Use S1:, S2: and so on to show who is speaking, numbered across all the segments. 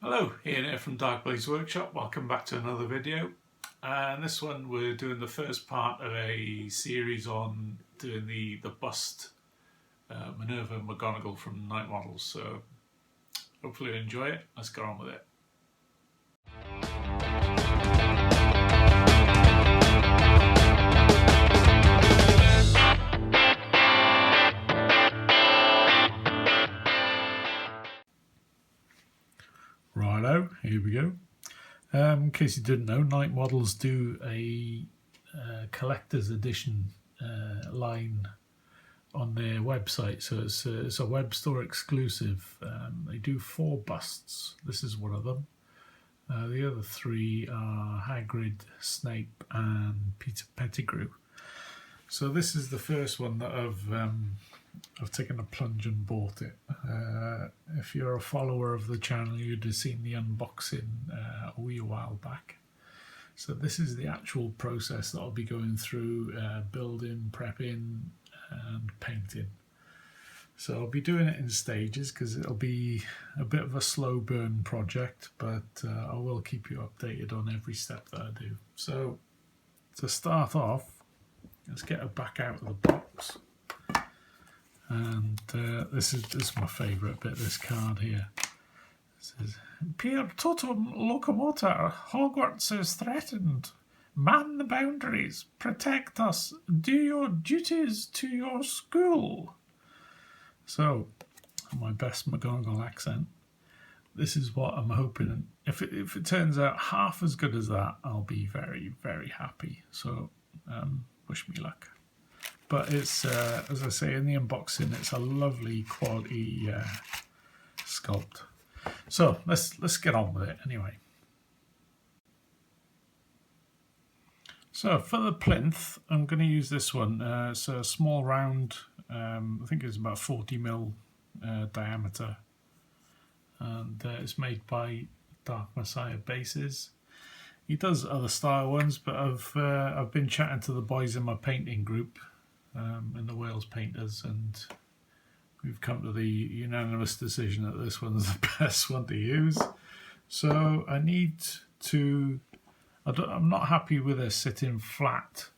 S1: Hello, Ian here from Darkmessiah Workshop. Welcome back to another video. And this one we're doing the first part of a series on doing the bust Minerva McGonagall from Knight Models. So hopefully you enjoy it. Let's get on with it. Righto, here we go. In case you didn't know, Knight Models do a collector's edition line on their website, so it's a web store exclusive. They do 4 busts. This is one of them. The other 3 are Hagrid, Snape and Peter Pettigrew. So this is the first one that I've taken a plunge and bought it. If you're a follower of the channel, you'd have seen the unboxing a wee while back. So this is the actual process that I'll be going through, building, prepping and painting. So I'll be doing it in stages because it'll be a bit of a slow burn project, but I will keep you updated on every step that I do. So to start off, let's get her back out of the box. And this is my favourite bit, this card here. It says, "Per totum locomotor, Hogwarts is threatened. Man the boundaries, protect us, do your duties to your school." So, my best McGonagall accent, this is what I'm hoping. If it turns out half as good as that, I'll be very, very happy. So, wish me luck. But it's, as I say in the unboxing, it's a lovely quality sculpt. So let's get on with it anyway. So for the plinth, I'm going to use this one. It's a small round, I think it's about 40mm diameter. And it's made by Darkmessiah Bases. He does other style ones, but I've been chatting to the boys in my painting group, in the Wales painters, and we've come to the unanimous decision that this one's the best one to use. So I need to, I'm not happy with it sitting flat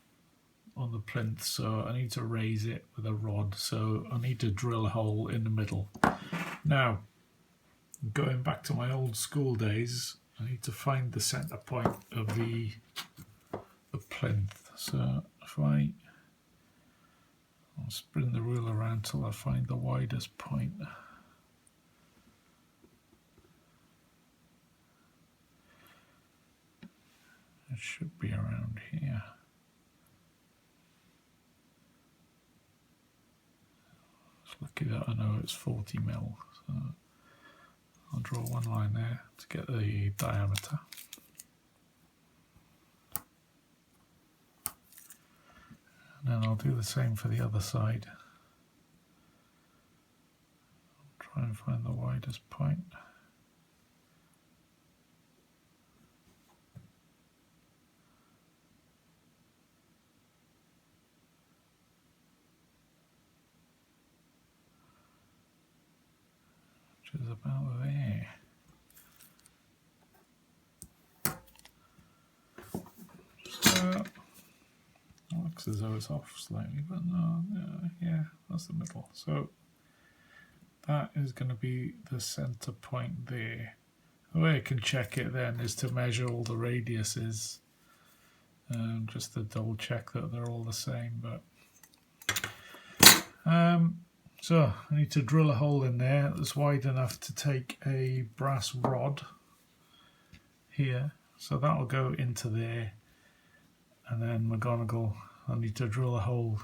S1: on the plinth, so I need to raise it with a rod. So I need to drill a hole in the middle. Now, going back to my old school days, I need to find the center point of the plinth. So if I'll spin the ruler around till I find the widest point. It should be around here. It's lucky that I know it's 40mm. So I'll draw one line there to get the diameter. And then I'll do the same for the other side. I'll try and find the widest point. Which is about there. So, looks as though it's off slightly, but no, yeah, that's the middle. So that is going to be the center point there. The way I can check it then is to measure all the radiuses, just to double check that they're all the same. But so I need to drill a hole in there that's wide enough to take a brass rod here. So that'll go into there, and then McGonagall, I need to drill a hole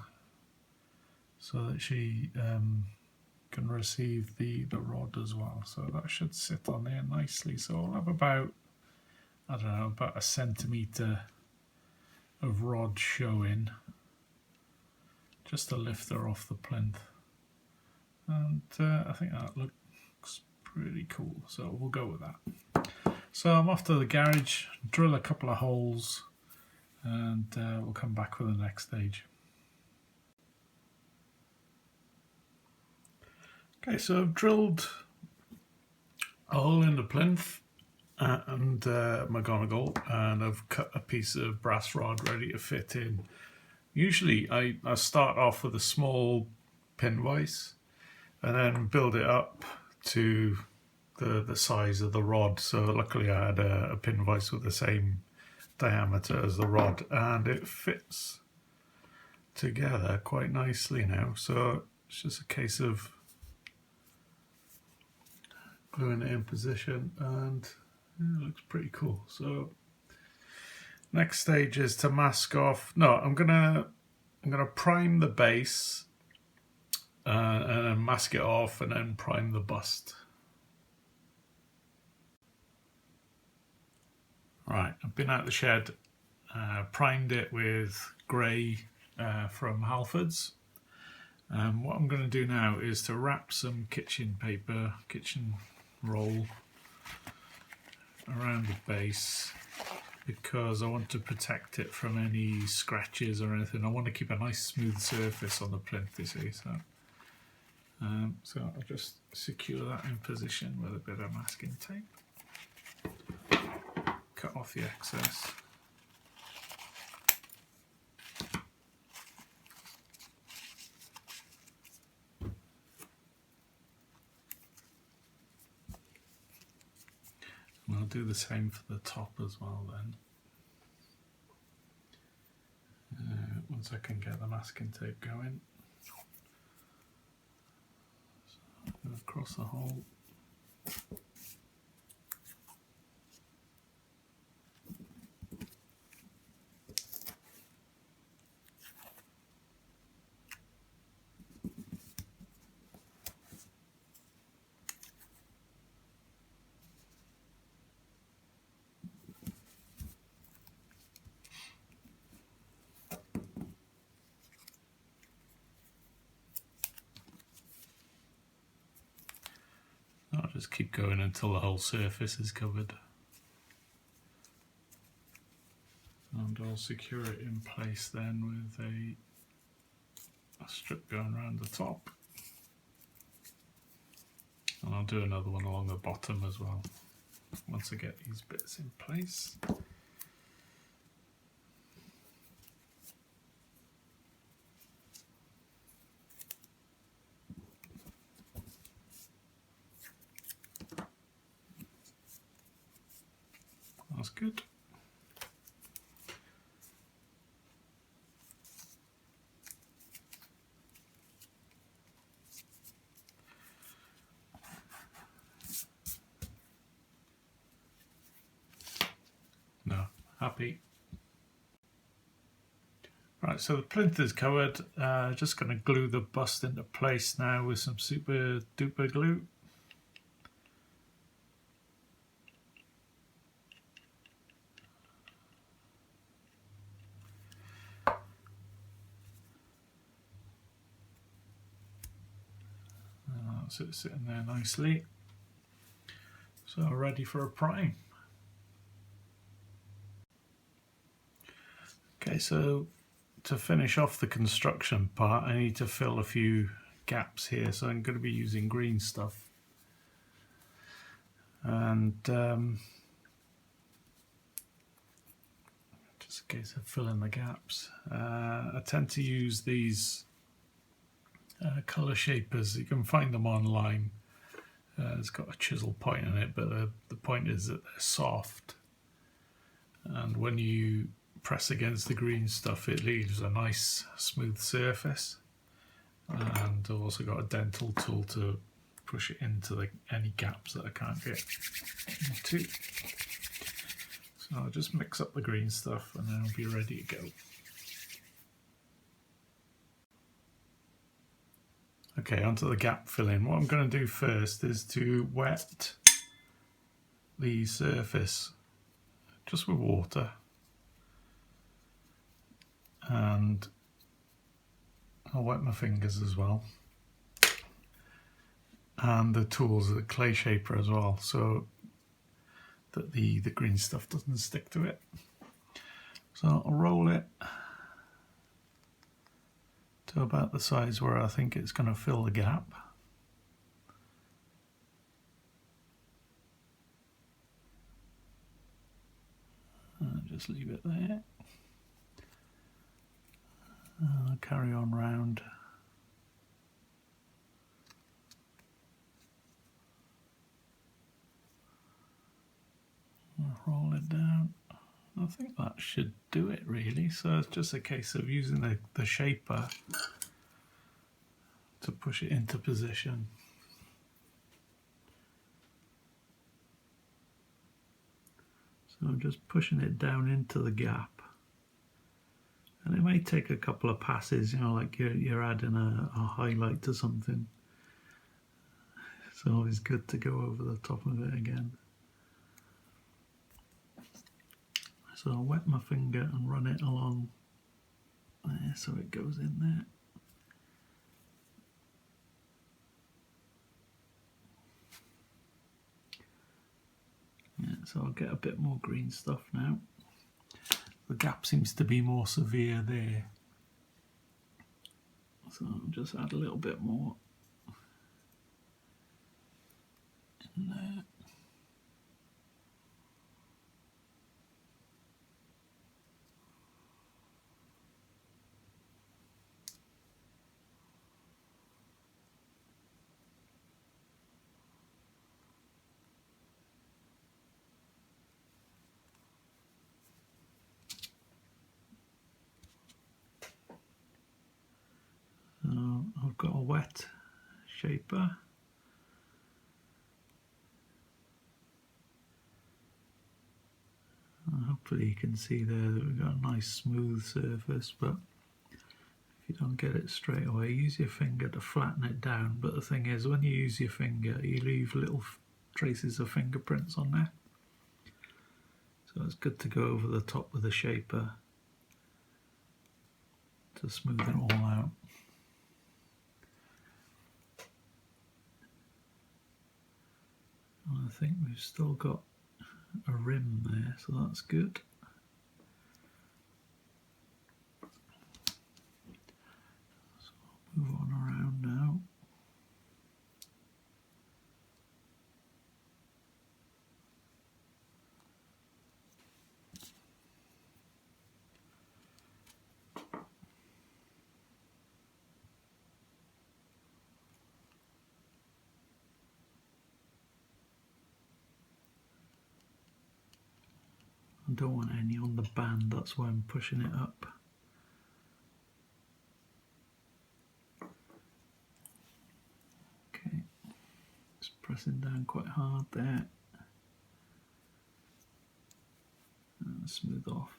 S1: so that she can receive the rod as well. So that should sit on there nicely. So I'll have about, I don't know, about 1 centimetre of rod showing, just to lift her off the plinth. And I think that looks pretty cool. So we'll go with that. So I'm off to the garage, drill a couple of holes, and we'll come back for the next stage. Okay, so I've drilled a hole in the plinth and McGonagall, and I've cut a piece of brass rod ready to fit in. Usually I start off with a small pin vise and then build it up to the size of the rod. So luckily I had a pin vise with the same diameter as the rod, and it fits together quite nicely now. So it's just a case of gluing it in position, and it looks pretty cool. So next stage is to mask off. No, I'm gonna prime the base and then mask it off, and then prime the bust. Right, I've been out the shed, primed it with grey from Halfords. What I'm going to do now is to wrap some kitchen paper, kitchen roll around the base, because I want to protect it from any scratches or anything. I want to keep a nice smooth surface on the plinth, you see. So I'll just secure that in position with a bit of masking tape. Cut off the excess. And I'll do the same for the top as well then. Once I can get the masking tape going. So go across the hole. I'll just keep going until the whole surface is covered. And I'll secure it in place then with a strip going around the top. And I'll do another one along the bottom as well, once I get these bits in place. That's good. No, happy. Right, so the plinth is covered. Just going to glue the bust into place now with some super duper glue. So it's sitting there nicely. So ready for a prime. Okay, so to finish off the construction part, I need to fill a few gaps here. So I'm going to be using green stuff. And just in case of filling the gaps, I tend to use these colour shapers. You can find them online. It's got a chisel point in it, but the point is that they're soft, and when you press against the green stuff it leaves a nice smooth surface. And I've also got a dental tool to push it into any gaps that I can't get into. So I'll just mix up the green stuff and then I'll be ready to go. Okay, onto the gap filling. What I'm going to do first is to wet the surface just with water, and I'll wet my fingers as well, and the tools, the clay shaper as well, so that the green stuff doesn't stick to it. So I'll roll it to about the size where I think it's going to fill the gap. just leave it there. I'll carry on round. I'll roll it down. I think that should do it really, so it's just a case of using the shaper to push it into position. So I'm just pushing it down into the gap. And it may take a couple of passes, you know, like you're adding a highlight to something. It's always good to go over the top of it again. So I'll wet my finger and run it along there so it goes in there. Yeah, so I'll get a bit more green stuff now. The gap seems to be more severe there. So I'll just add a little bit more in there. So I've got a wet shaper. And hopefully you can see there that we've got a nice smooth surface, but if you don't get it straight away, use your finger to flatten it down. But the thing is, when you use your finger, you leave little traces of fingerprints on there. So it's good to go over the top with the shaper to smooth it all out. And I think we've still got a rim there, so that's good. So I'll move on around now. I don't want any on the band, that's why I'm pushing it up. Okay, just pressing down quite hard there. And smooth off.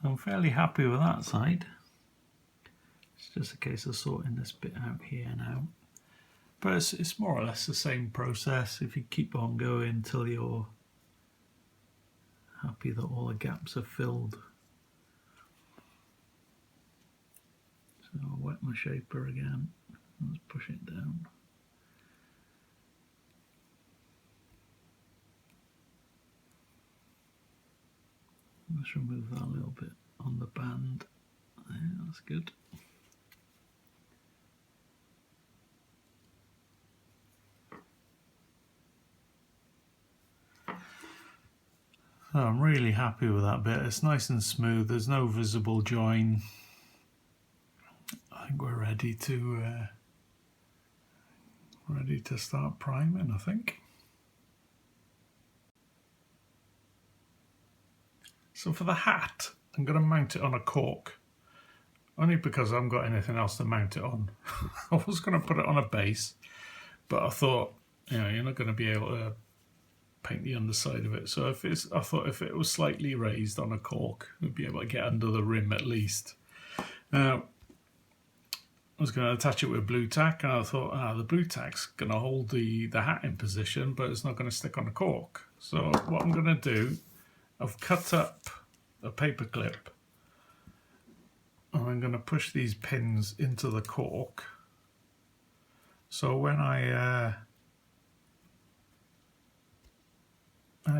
S1: I'm fairly happy with that side. It's just a case of sorting this bit out here now. But it's more or less the same process if you keep on going until you're happy that all the gaps are filled. So I'll wet my shaper again. Let's push it down. Let's remove that little bit on the band. Yeah, that's good. So I'm really happy with that bit. It's nice and smooth. There's no visible join. I think we're ready to start priming, I think. So for the hat, I'm going to mount it on a cork, only because I haven't got anything else to mount it on. I was going to put it on a base, but I thought, you know, you're not going to be able to paint the underside of it. So I thought if it was slightly raised on a cork, we'd be able to get under the rim at least. Now, I was going to attach it with blue tack, and I thought, the blue tack's going to hold the hat in position, but it's not going to stick on the cork. So what I'm going to do, I've cut up a paper clip, and I'm going to push these pins into the cork. So when I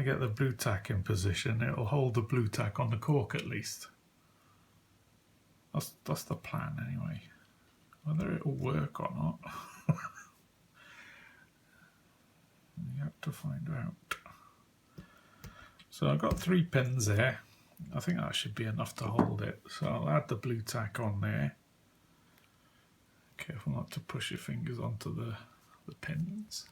S1: get the blue tack in position, it'll hold the blue tack on the cork at least. That's the plan anyway. Whether it'll work or not, to find out. So I've got 3 pins there. I think that should be enough to hold it. So I'll add the blue tack on there. Careful not to push your fingers onto the pins.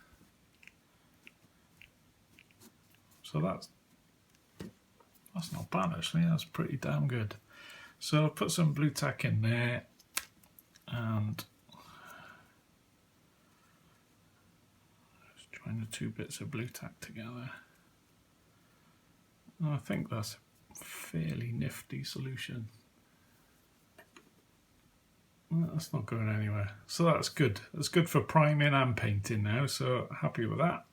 S1: So that's not bad actually, that's pretty damn good. So I'll put some blue tack in there and just join the 2 bits of blue tack together. And I think that's a fairly nifty solution. That's not going anywhere. So that's good. That's good for priming and painting now, so happy with that.